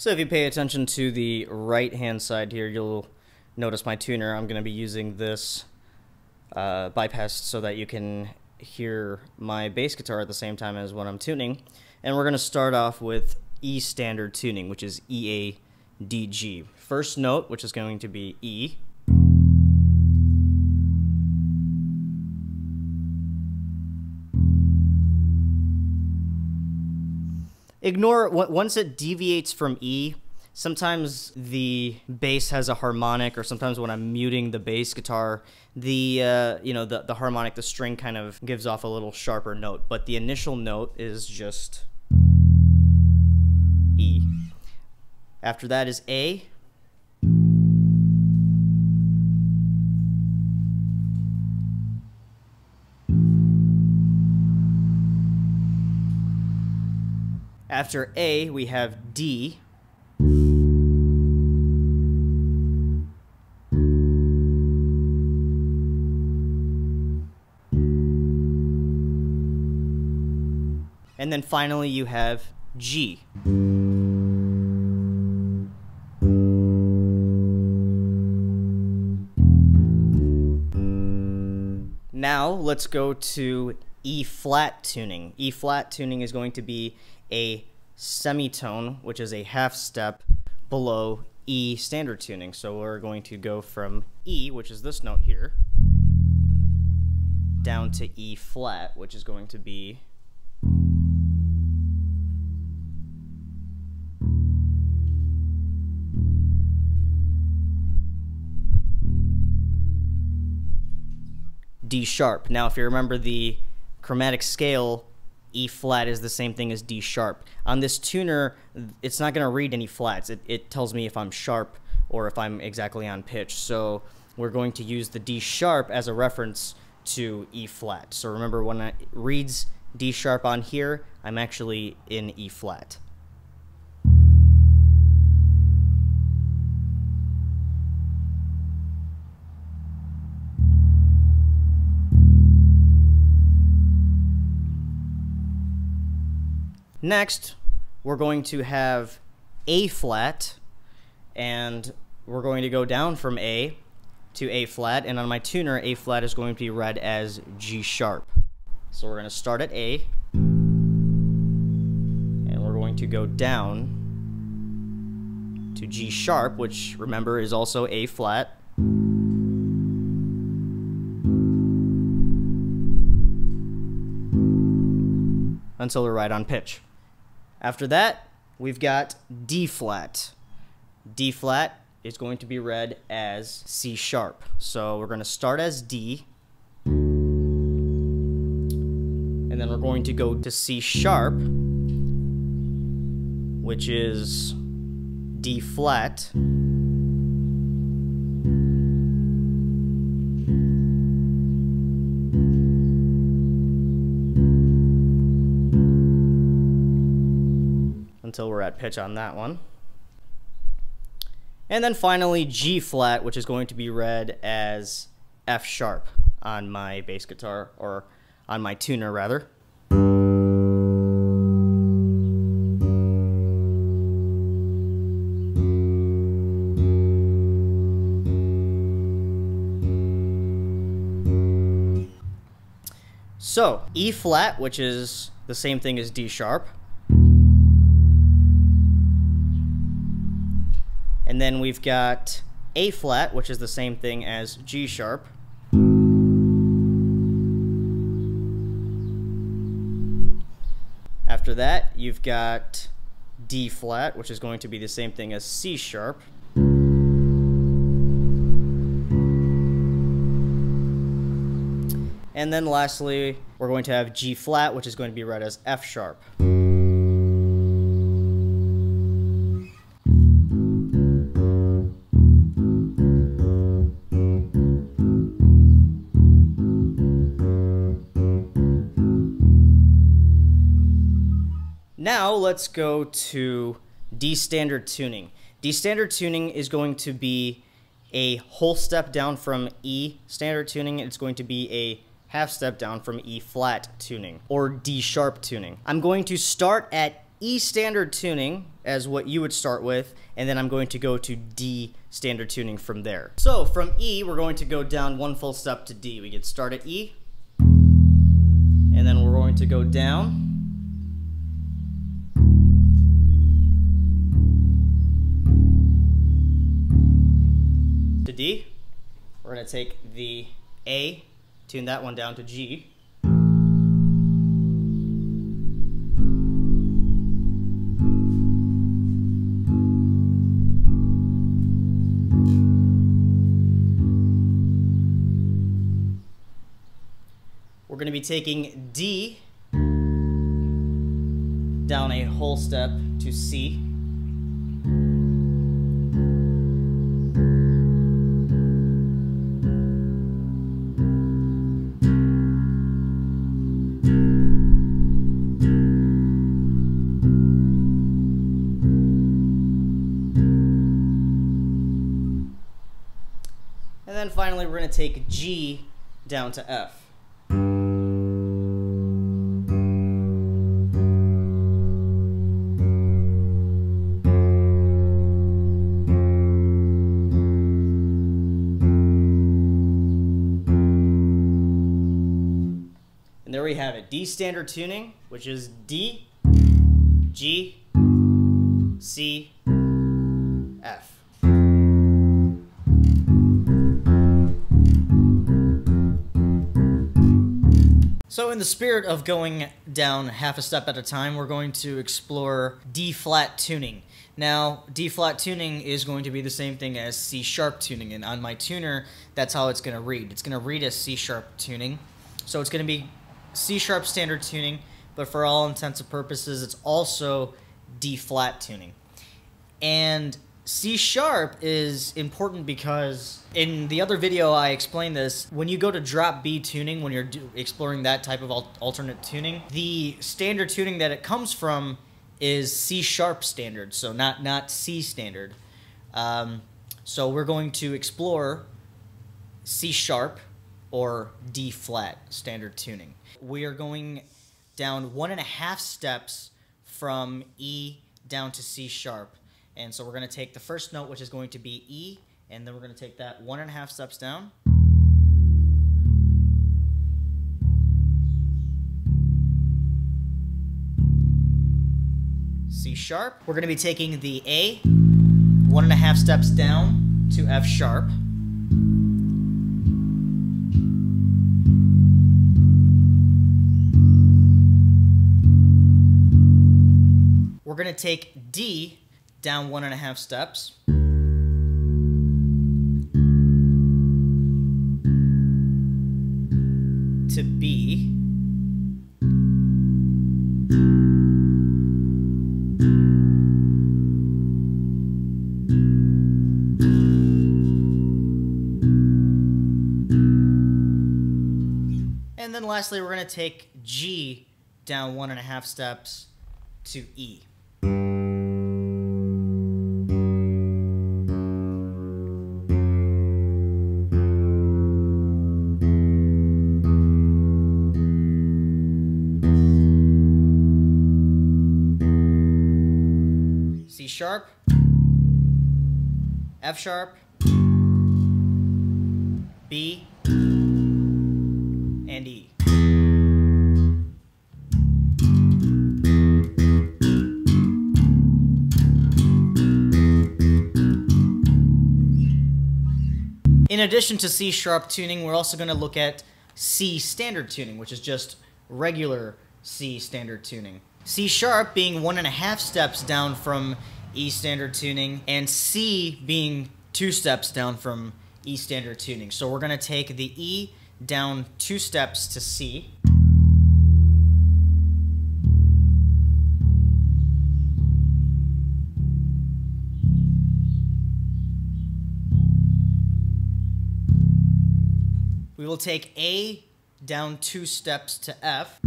So if you pay attention to the right hand side here, you'll notice my tuner. I'm going to be using this bypass so that you can hear my bass guitar at the same time as what I'm tuning. And we're going to start off with EStandard Tuning, which is E-A-D-G. First note, which is going to be E. Ignore, once it deviates from E, sometimes the bass has a harmonic, or sometimes when I'm muting the bass guitar, the harmonic, the string kind of gives off a little sharper note, but the initial note is just E. After that is A. After A, we have D. And then finally you have G. Now let's go to E-flat tuning. E-flat tuning is going to be a semitone, which is a half step below E standard tuning. So we're going to go from E, which is this note here, down to E flat, which is going to be D sharp. Now if you remember the chromatic scale, E flat is the same thing as D sharp. On this tuner, it's not going to read any flats. It tells me if I'm sharp or if I'm exactly on pitch. So we're going to use the D sharp as a reference to E flat. So remember, when it reads D sharp on here, I'm actually in E flat. Next, we're going to have A flat, and we're going to go down from A to A flat, and on my tuner, A flat is going to be read as G sharp. So we're going to start at A, and we're going to go down to G sharp, which, remember, is also A flat. Until we're right on pitch. After that, we've got D flat. D flat is going to be read as C sharp. So we're going to start as D, and then we're going to go to C sharp, which is D flat, until we're at pitch on that one. And then finally G flat, which is going to be read as F sharp on my bass guitar, or on my tuner rather. So E flat, which is the same thing as D sharp. And then we've got A flat, which is the same thing as G sharp. After that, you've got D flat, which is going to be the same thing as C sharp. And then lastly, we're going to have G flat, which is going to be read as F sharp. Now let's go to D-standard tuning. D-standard tuning is going to be a whole step down from E-standard tuning. It's going to be a half step down from E-flat tuning, or D-sharp tuning. I'm going to start at EStandard Tuning as what you would start with, and then I'm going to go to D standard tuning from there. So from E, we're going to go down one full step to D. We get start at E, and then we're going to go down. To D. We're going to take the A, tune that one down to G. We're going to be taking D down a whole step to C. And then finally, we're going to take G down to F. And there we have it, D standard tuning, which is D, G, C, F. So in the spirit of going down half a step at a time, we're going to explore D-flat tuning. Now, D-flat tuning is going to be the same thing as C-sharp tuning, and on my tuner, that's how it's going to read. It's going to read as C-sharp tuning. So it's going to be C-sharp standard tuning, but for all intents and purposes, it's also D-flat tuning. And C-sharp is important because in the other video I explained this. When you go to drop B tuning, when you're exploring that type of alternate tuning, the standard tuning that it comes from is C-sharp standard, so not C standard. So we're going to explore C-sharp or D-flat standard tuning. We are going down 1.5 steps from E down to C-sharp. And so we're going to take the first note, which is going to be E, and then we're going to take that 1.5 steps down. C-sharp. We're going to be taking the A, 1.5 steps down to F-sharp. We're going to take D down 1.5 steps to B. And then lastly, we're going to take G down 1.5 steps to E. C sharp, F sharp, B, and E. In addition to C sharp tuning, we're also going to look at C standard tuning, which is just regular C standard tuning. C sharp being 1.5 steps down from E standard tuning, and C being 2 steps down from E standard tuning. So we're going to take the E down 2 steps to C. We will take A down 2 steps to F.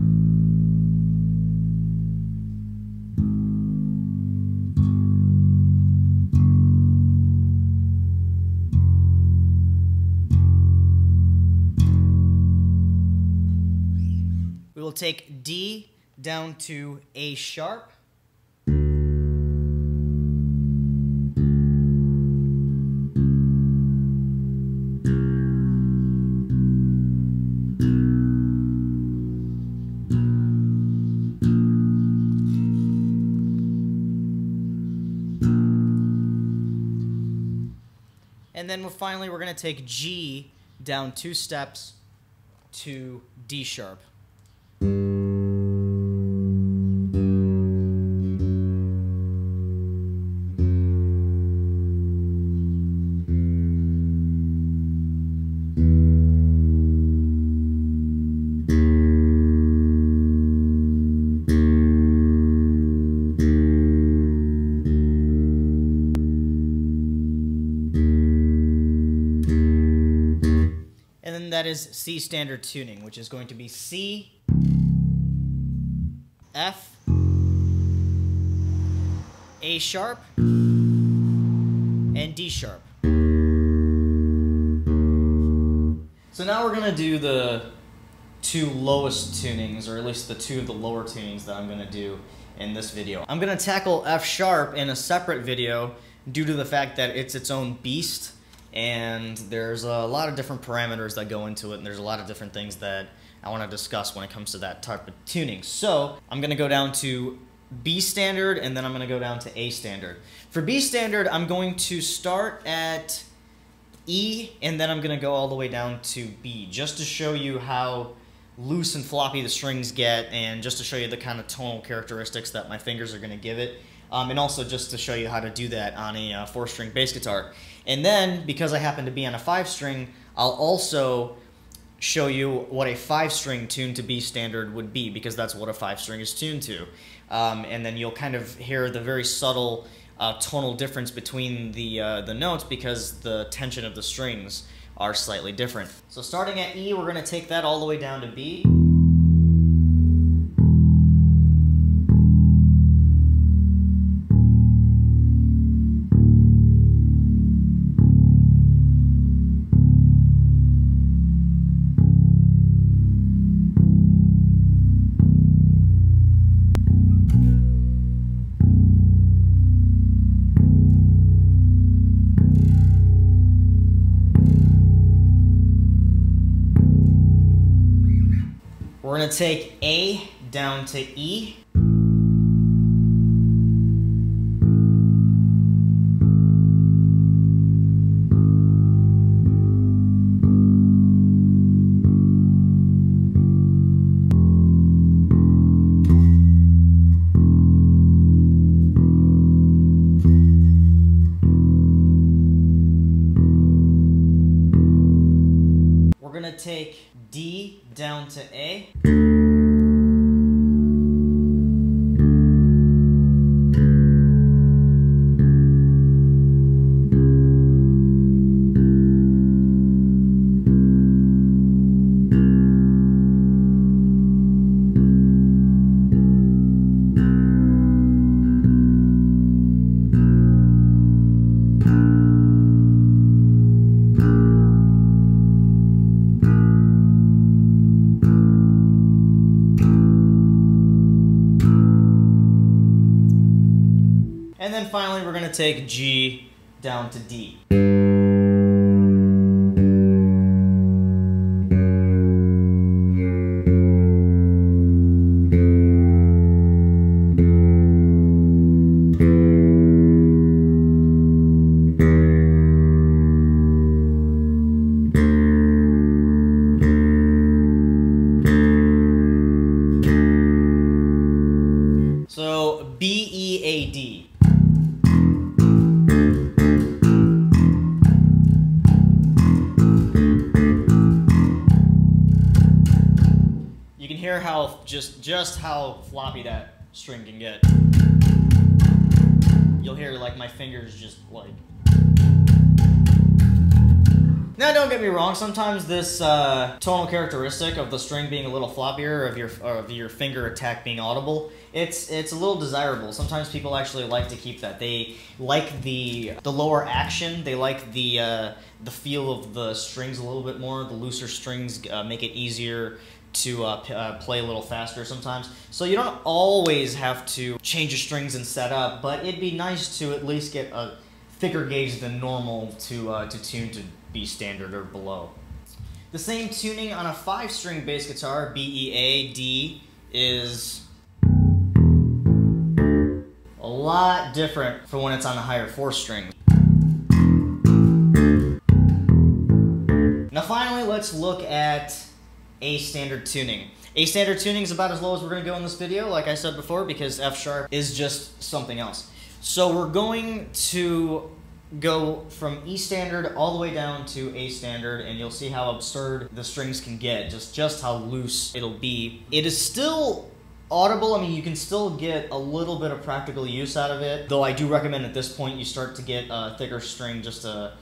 We will take D down to A sharp. then finally we're going to take G down 2 steps to D sharp. That is CStandard Tuning, which is going to be C, F, A sharp, and D sharp. So now we're going to do the 2 lowest tunings, or at least the 2 of the lower tunings that I'm going to do in this video. I'm going to tackle F sharp in a separate video due to the fact that it's its own beast. And there's a lot of different parameters that go into it, and there's a lot of different things that I want to discuss when it comes to that type of tuning. So I'm going to go down to B standard, and then I'm going to go down to A standard. For B standard, I'm going to start at E, and then I'm going to go all the way down to B, just to show you how loose and floppy the strings get, and just to show you the kind of tonal characteristics that my fingers are going to give it. And also just to show you how to do that on a 4-string bass guitar. And then, because I happen to be on a 5-string, I'll also show you what a 5-string tuned to B standard would be, because that's what a 5-string is tuned to. And then you'll kind of hear the very subtle tonal difference between the notes, because the tension of the strings are slightly different. So starting at E, we're going to take that all the way down to B. We're going to take A down to E. We're going to take D down to A. And then finally, we're going to take G down to D. So B, E, A, D. You can hear how just how floppy that string can get. You'll hear like my fingers just like. Now, don't get me wrong. Sometimes this tonal characteristic of the string being a little floppier, of your finger attack being audible, it's a little desirable. Sometimes people actually like to keep that. They like the lower action. They like the feel of the strings a little bit more. The looser strings make it easier to play a little faster sometimes. So you don't always have to change your strings and set up, but it'd be nice to at least get a thicker gauge than normal to tune to B standard or below. The same tuning on a 5-string bass guitar, B, E, A, D, is a lot different from when it's on a higher 4 string. Now finally, let's look at AStandard Tuning. AStandard Tuning is about as low as we're going to go in this video, like I said before, because F sharp is just something else. So we're going to go from E standard all the way down to A standard, and you'll see how absurd the strings can get, just how loose it'll be. It is still audible. I mean, you can still get a little bit of practical use out of it, though I do recommend at this point you start to get a thicker string just to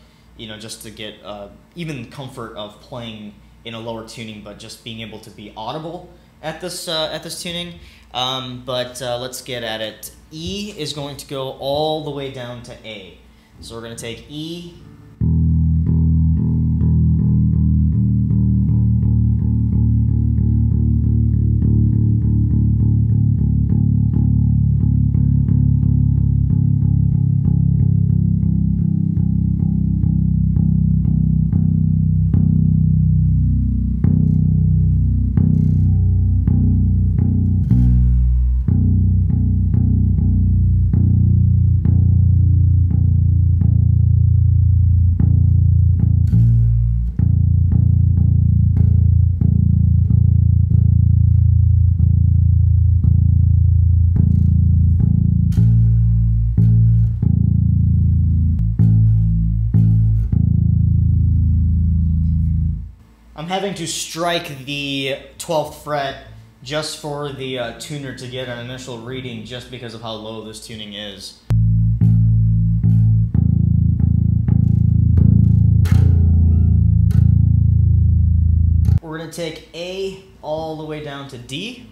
get even comfort of playing in a lower tuning, but just being able to be audible at this tuning. Let's get at it. E is going to go all the way down to A. So we're going to take E, I'm having to strike the 12th fret just for the tuner to get an initial reading, just because of how low this tuning is. We're going to take A all the way down to D.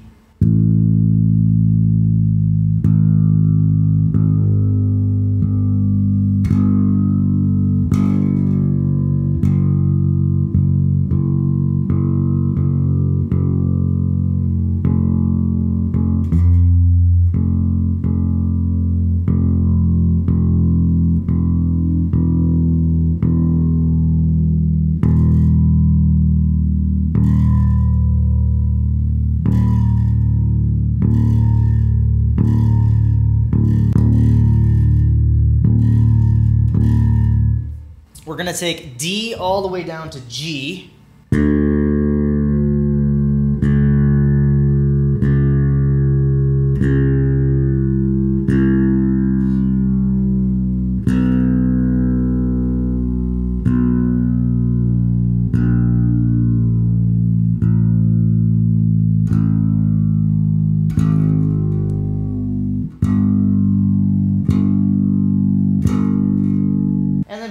We're going to take D all the way down to G.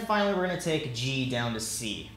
Finally, we're going to take G down to C.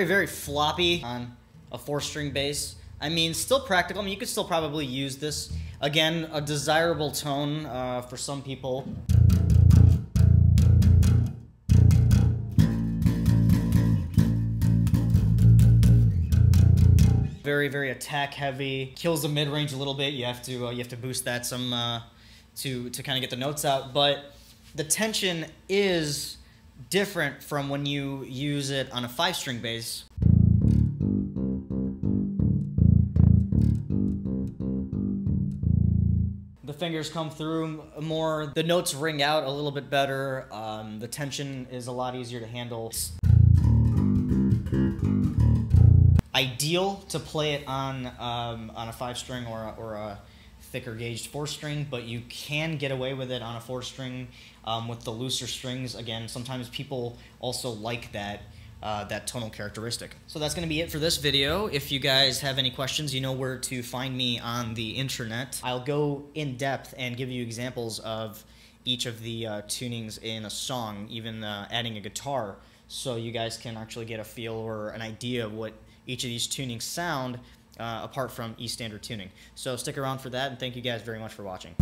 Very floppy on a 4-string bass. I mean, still practical. I mean, you could still probably use this. Again, a desirable tone for some people. Very attack heavy. Kills the mid range a little bit. You have to boost that some to kind of get the notes out. But the tension is different from when you use it on a 5-string bass. The fingers come through more, the notes ring out a little bit better, the tension is a lot easier to handle. Ideal to play it on a 5-string or a thicker gauged 4-string, but you can get away with it on a 4-string with the looser strings. Again, sometimes people also like that tonal characteristic. So that's going to be it for this video. If you guys have any questions, you know where to find me on the internet. I'll go in depth and give you examples of each of the tunings in a song, even adding a guitar, so you guys can actually get a feel or an idea of what each of these tunings sound apart from EStandard Tuning. So stick around for that, and thank you guys very much for watching.